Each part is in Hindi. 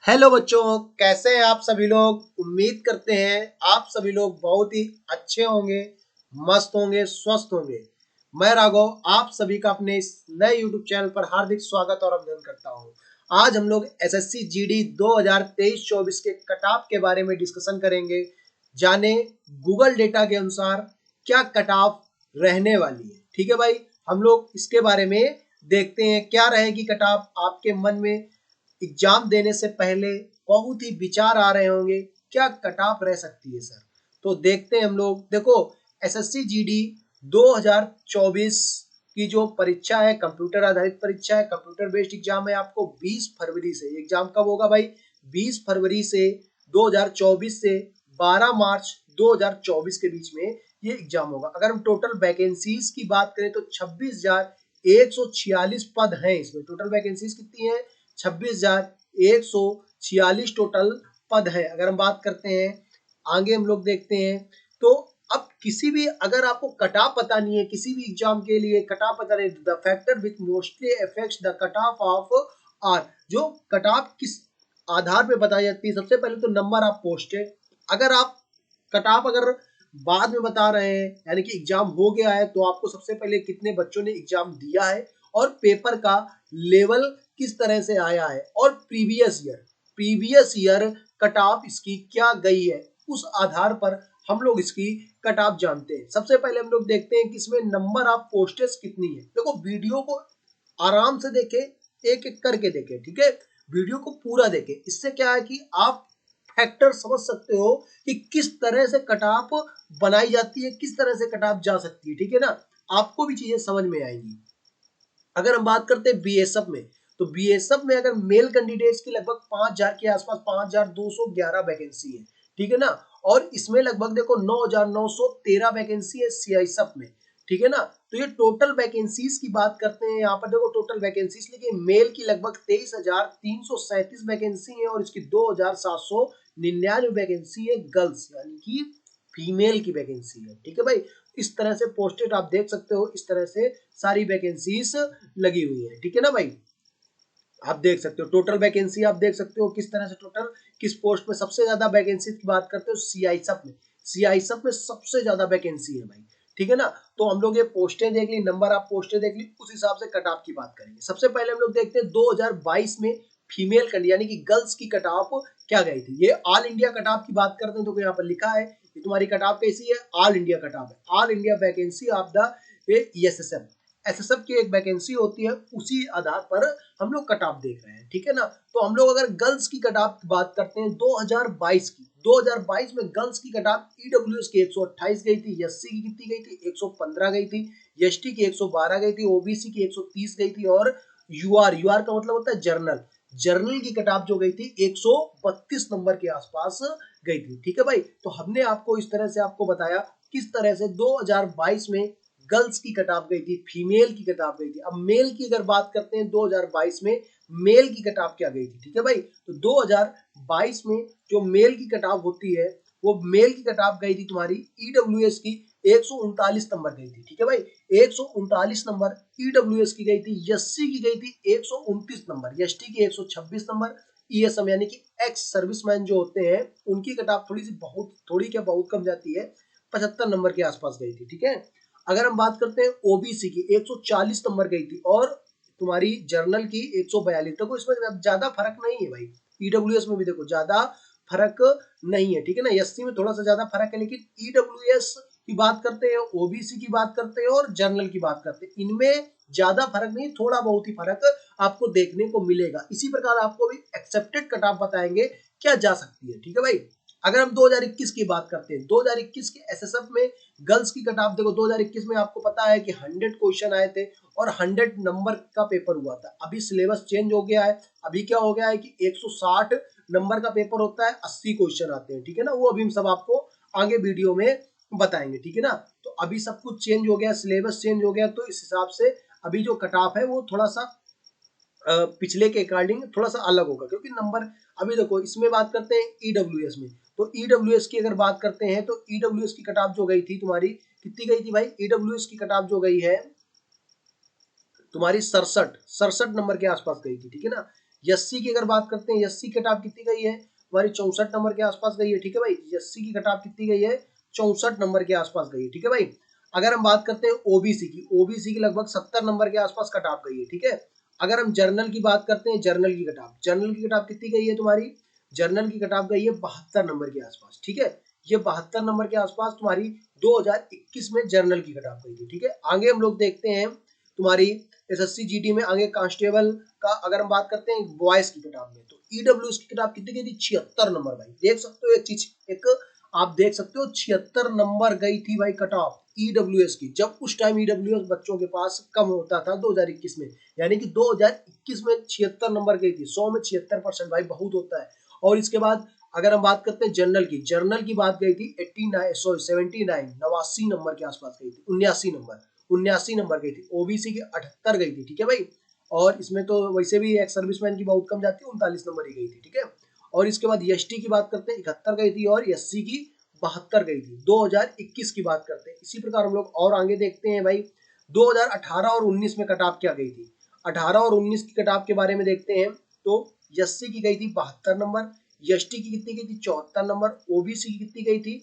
हेलो बच्चों, कैसे हैं आप सभी लोग। उम्मीद करते हैं आप सभी लोग बहुत ही अच्छे होंगे, मस्त होंगे, स्वस्थ होंगे। मैं राघव आप सभी का अपने इस नए YouTube चैनल पर हार्दिक स्वागत और अभिनंदन करता हूं। आज हम लोग एसएससी जीडी 2023-24 के कट ऑफ के बारे में डिस्कशन करेंगे। जाने गूगल डेटा के अनुसार क्या कट ऑफ रहने वाली है। ठीक है भाई, हम लोग इसके बारे में देखते हैं क्या रहेगी कट ऑफ। आपके मन में एग्जाम देने से पहले बहुत ही विचार आ रहे होंगे क्या कट ऑफ रह सकती है सर। तो देखते हैं हम लोग। देखो, एसएससी जीडी 2024 की जो परीक्षा है कंप्यूटर आधारित परीक्षा है, कंप्यूटर बेस्ड एग्जाम है। आपको 20 फरवरी से, एग्जाम कब होगा भाई? 20 फरवरी से 2024 से 12 मार्च 2024 के बीच में ये एग्जाम होगा। अगर हम टोटल वैकेंसीज की बात करें तो 26,146 पद हैं इसमें। टोटल वैकेंसीज कितनी है? 26,146 टोटल पद है। अगर हम बात करते हैं आगे हम लोग देखते हैं तो अब किसी भी, अगर आपको कट ऑफ पता नहीं है किसी भी एग्जाम के लिए, कट ऑफ पता नहीं, the factor which mostly affects the cut off are, जो कट ऑफ किस आधार पे बताई जाती है। सबसे पहले तो नंबर ऑफ पोस्टेड। अगर आप कट ऑफ अगर बाद में बता रहे हैं, यानी कि एग्जाम हो गया है, तो आपको सबसे पहले कितने बच्चों ने एग्जाम दिया है और पेपर का लेवल किस तरह से आया है, और प्रीवियस ईयर कट ऑफ इसकी क्या गई है, उस आधार पर हम लोग इसकी कट ऑफ जानते हैं। सबसे पहले हम लोग देखते हैं कि इसमें नंबर ऑफ पोस्टेज कितनी है। देखो, वीडियो को आराम से देखें, एक एक करके देखें, ठीक है। वीडियो को पूरा देखें, इससे क्या है कि आप फैक्टर समझ सकते हो कि किस तरह से कट ऑफ बनाई जाती है, किस तरह से कट ऑफ जा सकती है, ठीक है ना। आपको भी चीजें समझ में आएंगी। अगर हम बात करते हैं बीएसएफ में, तो बीएसएफ में अगर मेल कैंडिडेट्स की लगभग 5,000 के आसपास 5,211 वैकेंसी है, ठीक है ना। और इसमें लगभग देखो 9,913 वैकेंसी है सीआईएसएफ में, ठीक है ना। तो ये टोटल वैकेंसीज की बात करते हैं। यहाँ पर देखो टोटल वैकेंसीज लिखिए, मेल की लगभग 23,337 वैकेंसी है और इसकी 2,799 वैकेंसी है गर्ल्स, यानी कि फीमेल की वैकेंसी है, ठीक है भाई। इस तरह से पोस्टेड आप देख सकते हो, इस तरह से सारी वैकेंसीज लगी हुई है, ठीक है ना भाई। आप देख सकते हो टोटल वैकेंसी, आप देख सकते हो किस तरह से टोटल किस पोस्ट में सबसे ज्यादा वैकेंसी की बात करते हो। सीआईएसएफ में, सीआईएसएफ में सबसे ज्यादा वैकेंसी है भाई, ठीक है ना। तो हम लोग ये पोस्टें देख ली, नंबर ऑफ पोस्टें देख ली, उस हिसाब से कट ऑफ की बात करेंगे। सबसे पहले हम लोग देखते हैं 2022 में फीमेल यानी कि गर्ल्स की कट ऑफ क्या गई थी। ये ऑल इंडिया कट ऑफ की बात करते हैं तो यहाँ पर लिखा है कि तुम्हारी कट ऑफ कैसी है, ऑल इंडिया कट ऑफ है। All India vacancy of the SSF, SSF की एक वैकेंसी होती है, उसी आधार पर हम लोग कट ऑफ देख रहे हैं, ठीक है ना। तो हम लोग अगर गर्ल्स की कट ऑफ की बात करते हैं 2022 की, 2022 में गर्ल्स की कट ऑफ ईडब्ल्यूएस की 128 गई थी, एससी की कितनी गई थी? 115 गई थी, एसटी की 112 गई थी, ओबीसी की 130 गई थी, और यूआर, यूआर का मतलब होता है जर्नल, जर्नल की कट ऑफ जो गई थी 132 नंबर के आसपास गई थी, ठीक है भाई। तो हमने आपको इस तरह से आपको बताया किस तरह से 2022 में गर्ल्स की कट ऑफ गई थी, फीमेल की कट ऑफ गई थी। अब मेल की अगर बात करते हैं 2022 में मेल की कट ऑफ क्या गई थी, ठीक है भाई। तो 2022 में जो मेल की कट ऑफ होती है, वो मेल की कट ऑफ गई थी तुम्हारी ईडब्ल्यूएस की 139 नंबर गई थी, ठीक है भाई। 139 नंबर ईडब्ल्यूएस की गई थी। एससी की गई थी 129 नंबर, एसटी की 126 नंबर। ईएसएम यानी कि एक्स सर्विसमैन जो होते हैं, उनकी कट ऑफ थोड़ी सी बहुत, थोड़ी क्या बहुत कम जाती है, 75 नंबर के आसपास गई थी, ठीक है। अगर हम बात करते हैं ओबीसी की 140 नंबर गई थी, और तुम्हारी जर्नल की 142। देखो इसमें ज्यादा फर्क नहीं है भाई, ईडब्ल्यूएस में भी देखो ज्यादा फर्क नहीं है, ठीक है ना। एससी में थोड़ा सा ज्यादा फर्क है, लेकिन ईडब्ल्यूएस की बात करते हैं, ओबीसी की बात करते हैं और जर्नल की बात करते हैं, इनमें ज्यादा फर्क नहीं, थोड़ा बहुत ही फर्क आपको देखने को मिलेगा। इसी प्रकार आपको भी एक्सेप्टेड कट ऑफ बताएंगे क्या जा सकती है, ठीक है भाई। अगर हम 2021 की बात करते हैं, 2021 के एसएसएफ में गर्ल्स की कट ऑफ देखो, 2021 में आपको पता है कि 100 क्वेश्चन आए थे और 100 नंबर का पेपर हुआ था। अभी सिलेबस चेंज हो गया है, अभी क्या हो गया है कि 160 नंबर का पेपर होता है, 80 क्वेश्चन आते हैं, ठीक है ना। वो अभी हम सब आपको आगे वीडियो में बताएंगे, ठीक है ना। तो अभी सब कुछ चेंज हो गया, सिलेबस चेंज हो गया, तो इस हिसाब से अभी जो कट ऑफ है वो थोड़ा सा पिछले के अकॉर्डिंग थोड़ा सा अलग होगा, क्योंकि नंबर अभी देखो इसमें बात करते हैं ईडब्ल्यूएस में। तो ईडब्ल्यूएस की अगर बात करते हैं तो ईडब्ल्यूएस की कट ऑफ जो गई थी तुम्हारी, कितनी गई थी भाई? ईडब्ल्यूएस की कट ऑफ जो गई है तुम्हारी 67 नंबर के आसपास गई थी, ठीक है ना। एससी की अगर बात करते हैं, एससी की कटाप कितनी गई है हमारी 64 नंबर के आसपास गई है, ठीक है भाई। एससी की कटाप कितनी गई है 64 नंबर के आसपास गई है, ठीक है भाई। अगर हम बात करते हैं ओबीसी की, ओबीसी की लगभग 70 नंबर के आसपास कटाप गई है, ठीक है। अगर हम जर्नल की बात करते हैं, जर्नल की कटाप कितनी गई है तुम्हारी, जर्नल की कटाप गई है 72 नंबर के आसपास, ठीक है। ये 72 नंबर के आसपास तुम्हारी 2021 में जर्नल की कटाप गई थी, ठीक है। आगे हम लोग देखते हैं तुम्हारी एसएससी जीडी में, आगे कांस्टेबल का अगर हम बात करते हैं बॉयज की कटाप में, तो ईडब्ल्यूएस की कटाप कितनी गई थी 76 नंबर भाई। देख सकते हो एक चीज, एक आप देख सकते हो 76 नंबर गई थी भाई कटाप ईडब्ल्यूएस की। जब उस टाइम ईडब्ल्यूएस बच्चों के पास कम होता था 2021 में, यानी कि 2021 में 76 नंबर गई थी। 100 में 76% भाई बहुत होता है। और इसके बाद अगर हम बात करते हैं जनरल की, जनरल की बात गई थी 89 नंबर के आसपास गई थी, 79 नंबर गई थी। ओबीसी की 78 गई थी, ठीक है भाई। और इसमें तो वैसे भी एक्स सर्विसमैन की बहुत कम जाती है, 39 नंबर ही गई थी, ठीक है। और इसके बाद एसटी की बात करते हैं 71 गई थी, और एससी की 72 गई थी। 2021 की बात करते हैं, इसी प्रकार हम लोग और आगे देखते हैं भाई 2018 और 19 में कटाप क्या गई थी। 18 और 19 की कटाप के बारे में देखते हैं, तो एससी की गई थी 72 नंबर, एसटी की कितनी गई थी 74 नंबर, ओबीसी की कितनी गई थी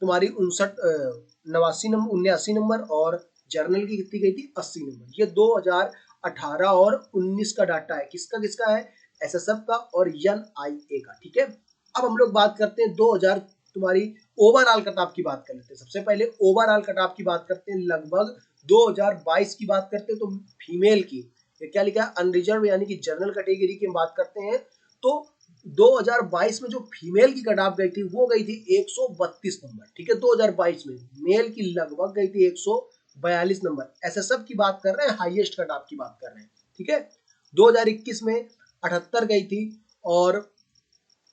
तुम्हारी 79 नंबर, और जर्नल की कितनी गई थी 80 नंबर। ये 2018 और 19 का डाटा है, किसका किसका है, एसएसएफ का और एनआईए का, ठीक है। अब हम लोग बात करते हैं 2000 तुम्हारी ओवरऑल कटाप की बात कर लेते हैं। सबसे पहले ओवरऑल कटाप की बात करते हैं, लगभग 2022 की बात करते हैं, तो फीमेल की ये क्या लिखा है अनरिजर्व यानी कि जनरल कैटेगरी की बात करते हैं, तो 2022 में जो फीमेल की कटाप गई थी वो गई थी 132 नंबर, ठीक है। 2022 में मेल की लगभग गई थी 142 नंबर। एसएसएफ की बात कर रहे हैं, हाईएस्ट कटाप की बात कर रहे हैं, ठीक है। 2021 में 78 गई थी, और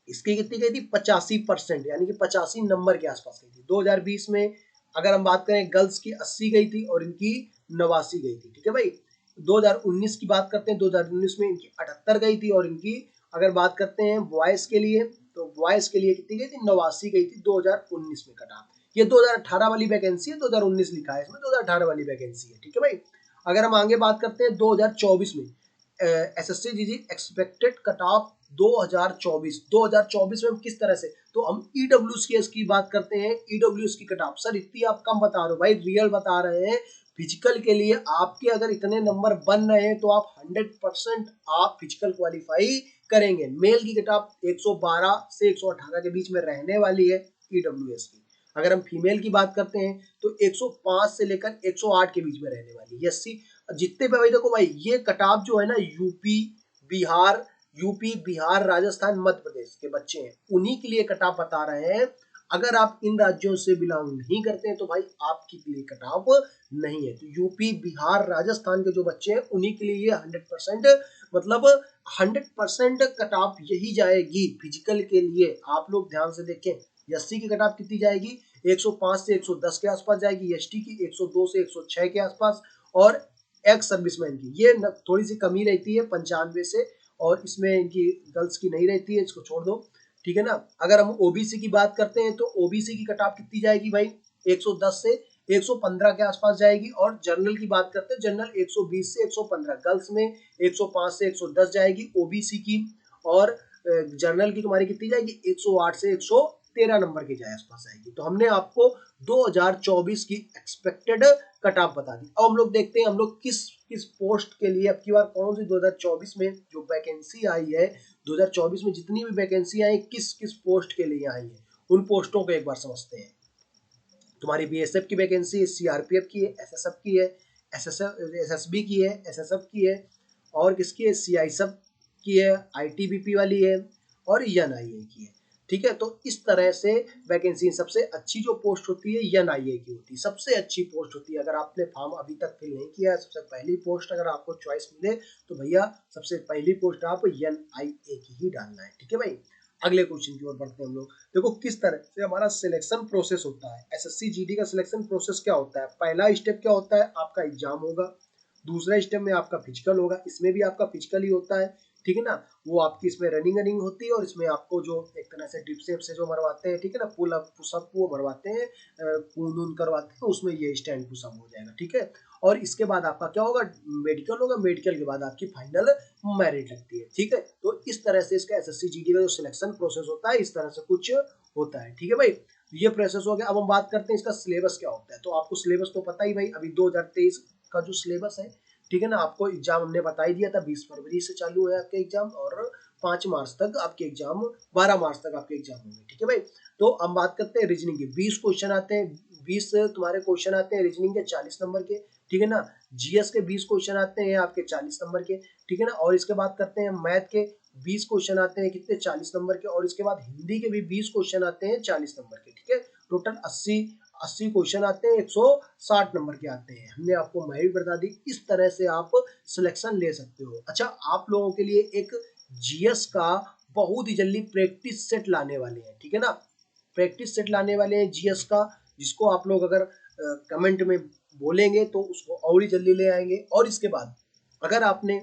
इसकी कितनी गई थी 85%, यानी कि 85 नंबर के आसपास गई थी। 2020 में अगर हम बात करें गर्ल्स की 80 गई थी और इनकी 89 गई थी, ठीक है भाई। 2019 की बात करते हैं, 2019 में इनकी 78 गई थी, और इनकी अगर बात करते हैं बॉयज के लिए, तो बॉयज के लिए कितनी गई थी 89 गई थी 2019 में कटाप। ये 2018 वाली वैकेंसी है, 2019 लिखा है इसमें, 2018 वाली वैकेंसी है, ठीक है भाई। अगर हम आगे बात करते हैं 2024 में एसएससी जीडी एक्सपेक्टेड कटाप 2024 में किस तरह से, तो हम ईडब्ल्यूएस की इसकी बात करते हैं। ईडब्ल्यूएस की कटाप सर इतनी आप कम बता रहे हो भाई, रियल बता रहे हैं। फिजिकल के लिए आपके अगर इतने नंबर बन रहे हैं, तो आप 100% आप फिजिकल क्वालिफाई करेंगे। मेल की कटाप 112 से 118 के बीच में रहने वाली है ईडब्ल्यूएस की। अगर हम फीमेल की बात करते हैं, तो 105 से लेकर 108 के बीच में रहने वाली है। एससी जितने भी भाई देखो भाई, ये कटाप जो है ना यूपी बिहार राजस्थान मध्य प्रदेश के बच्चे हैं, उन्हीं के लिए कटाप बता रहे हैं। अगर आप इन राज्यों से बिलोंग नहीं करते हैं, तो भाई आपके लिए कटाप नहीं है। तो यूपी बिहार राजस्थान के जो बच्चे हैं, उन्हीं के लिए ये 100% मतलब 100% कटाप यही जाएगी फिजिकल के लिए। आप लोग ध्यान से देखें, एससी की कटाप कितनी जाएगी 105 से 110 के आसपास जाएगी, एसटी की 102 से 106 के आसपास, और एक्स सर्विसमैन की ये थोड़ी सी कमी रहती है 95 से, और इसमें इनकी गर्ल्स की नहीं रहती है, इसको छोड़ दो, ठीक है ना। अगर हम ओबीसी की बात करते हैं, तो ओबीसी की कटाप कितनी जाएगी भाई 110 से 115 के आसपास जाएगी। और जनरल की बात करते हैं, जनरल 120 से 115, गर्ल्स में 105 से 110 जाएगी ओबीसी की, और जनरल की तुम्हारी कितनी जाएगी 108 से 113 नंबर के आसपास जाएगी। तो हमने आपको 2024 की एक्सपेक्टेड कटाप बता दी। अब हम लोग देखते हैं हम लोग किस किस पोस्ट के लिए अब की बार कौन सी 2024 में जो वैकेंसी आई है, 2024 में जितनी भी वैकेंसी आई किस किस पोस्ट के लिए आई है, उन पोस्टों को एक बार समझते हैं। तुम्हारी बीएसएफ की वैकेंसी है, सीआरपीएफ की है, एसएसएफ की है, एसएसबी की है, एसएसएफ की है, और किसकी है सीआईएसएफ की है, आईटीबीपी वाली है, और एनआईए की है, ठीक है। तो इस तरह से वैकेंसी सबसे अच्छी जो पोस्ट होती है एनआईए की होती है, सबसे अच्छी पोस्ट होती है। अगर आपने फॉर्म अभी तक फिल नहीं किया है, सबसे पहली पोस्ट अगर आपको चॉइस मिले, तो भैया सबसे पहली पोस्ट आप एनआईए की ही डालना है, ठीक है भाई। अगले क्वेश्चन की ओर बढ़ते हैं हम लोग। देखो किस तरह से हमारा सिलेक्शन प्रोसेस होता है। एसएससी जीडी का सिलेक्शन प्रोसेस क्या होता है, पहला स्टेप क्या होता है, आपका एग्जाम होगा। दूसरा स्टेप में आपका फिजिकल होगा, इसमें भी आपका फिजिकल ही होता है। ठीक है ना, वो आपकी इसमें रनिंग होती है और इसमें आपको जो एक तरह से डिप्स से जो मरवाते हैं, ठीक है ना, पुल अप पुशअप वो मरवाते हैं, कून करवाते हैं, उसमें ये स्टैंड पुशअप हो जाएगा, ठीक है। और इसके बाद आपका क्या होगा, मेडिकल होगा, मेडिकल के बाद आपकी फाइनल मेरिट लगती है, ठीक है। तो इस तरह से इसका एसएससी जीडी का जो सिलेक्शन प्रोसेस होता है इस तरह से कुछ होता है, ठीक है भाई। ये प्रोसेस हो गया। अब हम बात करते हैं इसका सिलेबस क्या होता है। तो आपको सिलेबस तो पता ही भाई, अभी 2023 का जो सिलेबस है, ठीक है ना, आपको एग्जाम हमने बता ही दिया था, 20 फरवरी से चालू है आपके एग्जाम और 5 मार्च तक आपके एग्जाम, 12 मार्च तक आपके एग्जाम होंगे, ठीक है भाई। तो हम बात करते हैं रीजनिंग की। 20 क्वेश्चन आते हैं, 20 तुम्हारे क्वेश्चन आते हैं रीजनिंग के 40 नंबर के, ठीक है ना। जीएस के 20 क्वेश्चन आते हैं आपके 40 नंबर के, ठीक है ना। और इसके बाद करते हैं मैथ के 20 क्वेश्चन आते हैं कितने, 40 नंबर के। और इसके बाद हिंदी के भी 20 क्वेश्चन आते हैं 40 नंबर के, ठीक है। टोटल 80 क्वेश्चन आते हैं, 160 नंबर के आते हैं। हमने आपको मेरिट बता दी, इस तरह से आप सिलेक्शन ले सकते हो। अच्छा, आप लोगों के लिए एक जीएस का बहुत ही जल्दी प्रैक्टिस सेट लाने वाले हैं, ठीक है ना। प्रैक्टिस सेट लाने वाले हैं जीएस का, जिसको आप लोग अगर कमेंट में बोलेंगे तो उसको और ही जल्दी ले आएंगे। और इसके बाद अगर आपने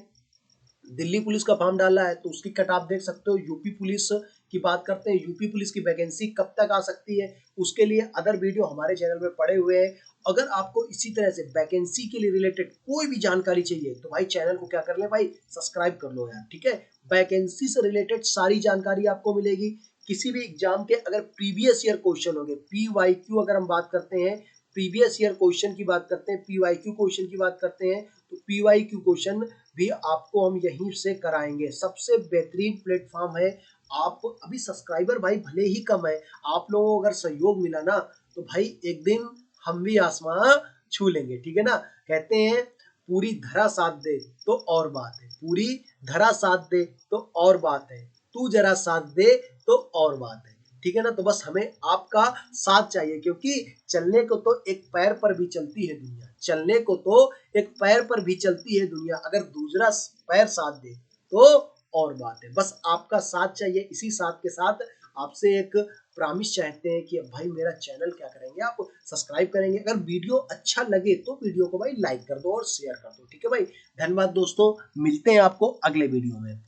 दिल्ली पुलिस का फॉर्म डाला है तो उसकी कट आप देख सकते हो। यूपी पुलिस की बात करते हैं, यूपी पुलिस की वैकेंसी कब तक आ सकती है, उसके लिए अदर वीडियो हमारे चैनल में पड़े हुए हैं। अगर आपको इसी तरह से वैकेंसी के लिए रिलेटेड कोई भी जानकारी चाहिए तो भाई चैनल को क्या कर ले भाई, सब्सक्राइब कर लो यार, ठीक है। वैकेंसी से रिलेटेड सारी जानकारी आपको मिलेगी। किसी भी एग्जाम के अगर प्रीवियस ईयर क्वेश्चन हो गए, PYQ अगर हम बात करते हैं, प्रीवियस ईयर क्वेश्चन की बात करते हैं, PYQ क्वेश्चन की बात करते हैं, तो PYQ क्वेश्चन भी आपको हम यहीं से कराएंगे। सबसे बेहतरीन प्लेटफॉर्म है। आप अभी सब्सक्राइबर भाई भले ही कम है, आप लोगों को अगर सहयोग मिला ना तो भाई एक दिन हम भी आसमां छू लेंगे, ठीक है ना। कहते हैं पूरी धरा साथ दे तो और बात है, पूरी धरा साथ दे तो और बात है, तू जरा साथ दे तो और बात है, ठीक है ना। तो बस हमें आपका साथ चाहिए, क्योंकि चलने को तो एक पैर पर भी चलती है दुनिया, चलने को तो एक पैर पर भी चलती है दुनिया, अगर दूसरा पैर साथ दे तो और बात है। बस आपका साथ चाहिए। इसी साथ के साथ आपसे एक प्रॉमिस चाहते हैं कि भाई मेरा चैनल क्या करेंगे, आप सब्सक्राइब करेंगे। अगर वीडियो अच्छा लगे तो वीडियो को भाई लाइक कर दो और शेयर कर दो, ठीक है भाई। धन्यवाद दोस्तों, मिलते हैं आपको अगले वीडियो में।